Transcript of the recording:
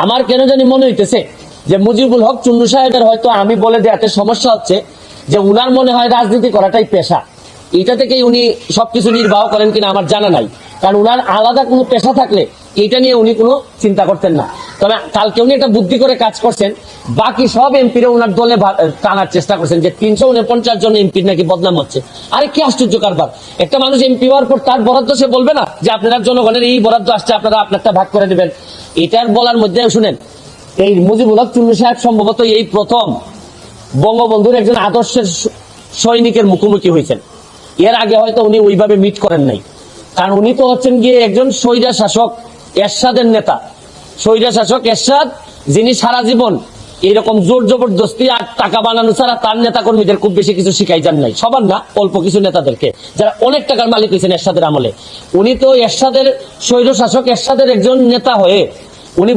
আমার কেন জানি মনে হইতেছে যে মুজিবুল হক চুন্নু সাহেবের হয়তো আমি বলে দেওয়াতে সমস্যা হচ্ছে যে উনার মনে হয় রাজনীতি করাটাই পেশা, এটা থেকেই উনি সবকিছু নির্বাহ করেন কিনা আমার জানা নাই। কারণ উনার আলাদা কোনো পেশা থাকলে এটা নিয়ে উনি কোনো চিন্তা করতেন না। তবে কালকে উনি একটা বুদ্ধি করে কাজ করছেন, বাকি সব এমপিরা উনার দলে টানার চেষ্টা করছেন যে 349 জন এমপির নাকি বদনাম হচ্ছে। আরে কি আশ্চর্য কারবার! একটা মানুষ এমপি হওয়ার পর তার বরাদ্দ সে বলবে না যে আপনারা জনগণের এই বরাদ্দ আসছে, আপনারা আপনারটা ভাগ করে দেবেন? এটার বলার মধ্যে শুনেন, এই মুজিবুল হক চুন্নু সাহেব সম্ভবত এই প্রথম বঙ্গবন্ধুর একজন আদর্শের সৈনিকের মুখোমুখি হয়েছেন। এর আগে হয়তো উনি ওইভাবে মিট করেন নাই, কারণ উনি তো হচ্ছেন গিয়ে একজন স্বৈরা শাসক এরশাদের নেতা। স্বৈরা শাসক এরশাদ, যিনি সারা জীবন এরকম জোর জবরদস্তি আর টাকা বানানো ছাড়া তার নেতা কর্মীদের খুব বেশি কিছু শিখাই যান নাই, সবার না, অল্প কিছু নেতাদেরকে যারা অনেক টাকার মালিক হয়েছেন এরশাদের আমলে। উনি তো এরশাদের স্বৈর শাসক এরশাদের একজন নেতা হয়ে উনি